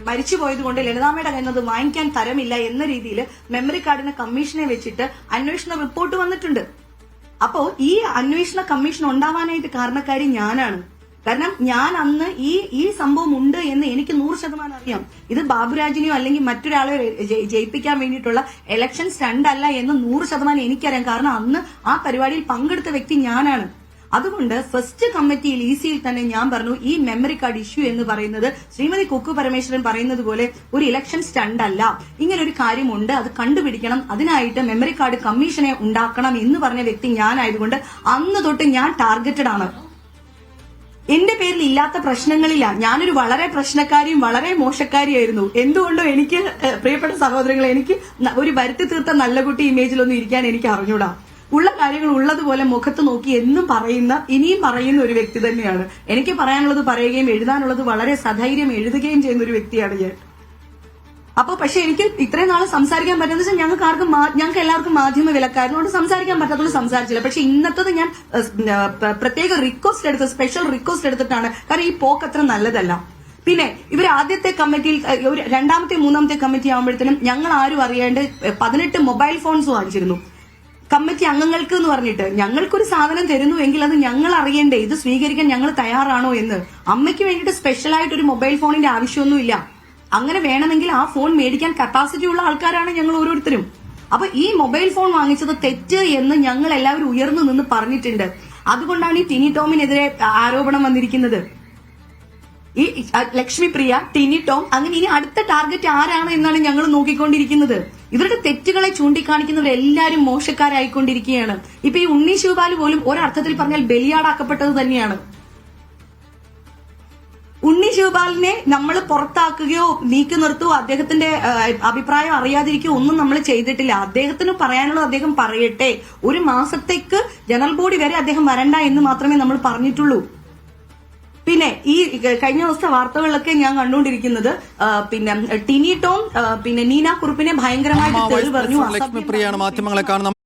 മരിച്ചുപോയത് കൊണ്ട് ലളിതാമ്മയുടെ കയ്യിൽ നിന്ന് വാങ്ങിക്കാൻ തരമില്ല എന്ന രീതിയിൽ മെമ്മറി കാർഡിന് കമ്മീഷനെ വെച്ചിട്ട് അന്വേഷണ റിപ്പോർട്ട് വന്നിട്ടുണ്ട്. അപ്പോ ഈ അന്വേഷണ കമ്മീഷൻ ഉണ്ടാവാനായിട്ട് കാരണക്കാരി ഞാനാണ്. കാരണം ഞാൻ അന്ന് ഈ സംഭവം ഉണ്ട് എന്ന് എനിക്ക് 100% അറിയാം. ഇത് ബാബുരാജിനെയോ അല്ലെങ്കിൽ മറ്റൊരാളെ ജയിപ്പിക്കാൻ വേണ്ടിയിട്ടുള്ള ഇലക്ഷൻ സ്റ്റണ്ട് അല്ല എന്ന് 100% എനിക്കറിയാം. കാരണം അന്ന് ആ പരിപാടിയിൽ പങ്കെടുത്ത വ്യക്തി ഞാനാണ്. അതുകൊണ്ട് ഫസ്റ്റ് കമ്മിറ്റിയിൽ ഇസിയിൽ തന്നെ ഞാൻ പറഞ്ഞു, ഈ മെമ്മറി കാർഡ് ഇഷ്യൂ എന്ന് പറയുന്നത് ശ്രീമതി കുക്കു പരമേശ്വരൻ പറയുന്നത് പോലെ ഒരു ഇലക്ഷൻ സ്റ്റണ്ട് അല്ല, ഇങ്ങനെ ഒരു കാര്യമുണ്ട്, അത് കണ്ടുപിടിക്കണം, അതിനായിട്ട് മെമ്മറി കാർഡ് കമ്മീഷനെ ഉണ്ടാക്കണം എന്ന് പറഞ്ഞ വ്യക്തി ഞാനായതുകൊണ്ട് അന്ന് തൊട്ട് ഞാൻ ടാർഗറ്റഡ് ആണ്. എന്റെ പേരിൽ ഇല്ലാത്ത പ്രശ്നങ്ങളില്ല. ഞാനൊരു വളരെ പ്രശ്നക്കാരിയും വളരെ മോശക്കാരിയായിരുന്നു. എന്തുകൊണ്ടോ എനിക്ക് പ്രിയപ്പെട്ട സഹോദരങ്ങളെ, എനിക്ക് ഒരു വരുത്തി തീർത്ത നല്ല കുട്ടി ഇമേജിലൊന്നും ഇരിക്കാൻ എനിക്ക് അറിഞ്ഞൂടാ. ഉള്ള കാര്യങ്ങൾ ഉള്ളതുപോലെ മുഖത്ത് നോക്കി എന്നും പറയുന്ന, ഇനിയും പറയുന്ന ഒരു വ്യക്തി തന്നെയാണ്. എനിക്ക് പറയാനുള്ളത് പറയുകയും എഴുതാനുള്ളത് വളരെ സധൈര്യം എഴുതുകയും ചെയ്യുന്ന ഒരു വ്യക്തിയാണ് ഞാൻ. അപ്പൊ പക്ഷെ എനിക്ക് ഇത്രയും നാളെ സംസാരിക്കാൻ പറ്റുന്ന വെച്ചാൽ ഞങ്ങൾക്ക് എല്ലാവർക്കും മാധ്യമ വിലക്കായിരുന്നു, അതുകൊണ്ട് സംസാരിക്കാൻ പറ്റാത്തതുകൊണ്ട് സംസാരിച്ചില്ല. പക്ഷെ ഇന്നത്തത് ഞാൻ പ്രത്യേക സ്പെഷ്യൽ റിക്വസ്റ്റ് എടുത്തിട്ടാണ്. കാരണം ഈ പോക്ക് അത്ര നല്ലതല്ല. പിന്നെ ഇവർ ആദ്യത്തെ കമ്മിറ്റിയിൽ ഒരു രണ്ടാമത്തെ മൂന്നാമത്തെ കമ്മിറ്റി ആകുമ്പോഴത്തേനും ഞങ്ങൾ ആരും അറിയാണ്ട് 18 മൊബൈൽ ഫോൺസ് വാങ്ങിച്ചിരുന്നു കമ്മിറ്റി അംഗങ്ങൾക്ക് എന്ന് പറഞ്ഞിട്ട്. ഞങ്ങൾക്കൊരു സാധനം തരുന്നു എങ്കിൽ അത് ഞങ്ങൾ അറിയണ്ടേ, ഇത് സ്വീകരിക്കാൻ ഞങ്ങൾ തയ്യാറാണോ എന്ന്. അമ്മയ്ക്ക് വേണ്ടിയിട്ട് സ്പെഷ്യലായിട്ട് ഒരു മൊബൈൽ ഫോണിന്റെ ആവശ്യമൊന്നുമില്ല. അങ്ങനെ വേണമെങ്കിൽ ആ ഫോൺ മേടിക്കാൻ കപ്പാസിറ്റി ഉള്ള ആൾക്കാരാണ് ഞങ്ങൾ ഓരോരുത്തരും. അപ്പൊ ഈ മൊബൈൽ ഫോൺ വാങ്ങിച്ചത് തെറ്റ് എന്ന് ഞങ്ങൾ എല്ലാവരും ഉയർന്നു നിന്ന് പറഞ്ഞിട്ടുണ്ട്. അതുകൊണ്ടാണ് ഈ ടിനി ടോമിനെതിരെ ആരോപണം വന്നിരിക്കുന്നത്. ഈ ലക്ഷ്മിപ്രിയ, ടിനി ടോം, അങ്ങനെ ഇനി അടുത്ത ടാർഗറ്റ് ആരാണ് എന്നാണ് ഞങ്ങൾ നോക്കിക്കൊണ്ടിരിക്കുന്നത്. ഇവരുടെ തെറ്റുകളെ ചൂണ്ടിക്കാണിക്കുന്നവരെല്ലാരും മോശക്കാരായിക്കൊണ്ടിരിക്കുകയാണ്. ഇപ്പൊ ഈ ഉണ്ണി ശിവപാൽ പോലും ഒരർത്ഥത്തിൽ പറഞ്ഞാൽ ബലിയാടാക്കപ്പെട്ടത് തന്നെയാണ്. ഉണ്ണി ശിവപാലിനെ നമ്മൾ പുറത്താക്കുകയോ നീക്കി നിർത്തുകയോ അദ്ദേഹത്തിന്റെ അഭിപ്രായം അറിയാതിരിക്കുകയോ ഒന്നും നമ്മൾ ചെയ്തിട്ടില്ല. അദ്ദേഹത്തിന് പറയാനുള്ളത് അദ്ദേഹം പറയട്ടെ. ഒരു മാസത്തേക്ക് ജനറൽ ബോഡി വരെ അദ്ദേഹം വരണ്ട എന്ന് മാത്രമേ നമ്മൾ പറഞ്ഞിട്ടുള്ളൂ. പിന്നെ ഈ കഴിഞ്ഞ ദിവസത്തെ വാർത്തകളിലൊക്കെ ഞാൻ കണ്ടുകൊണ്ടിരിക്കുന്നത് പിന്നെ ടിനി ടോം പിന്നെ നീന കുറുപ്പിനെ ഭയങ്കരമായിട്ട് തെറി പറഞ്ഞു. ലക്ഷ്മിപ്രിയാണ് മാധ്യമങ്ങളെ കാണുന്നത്.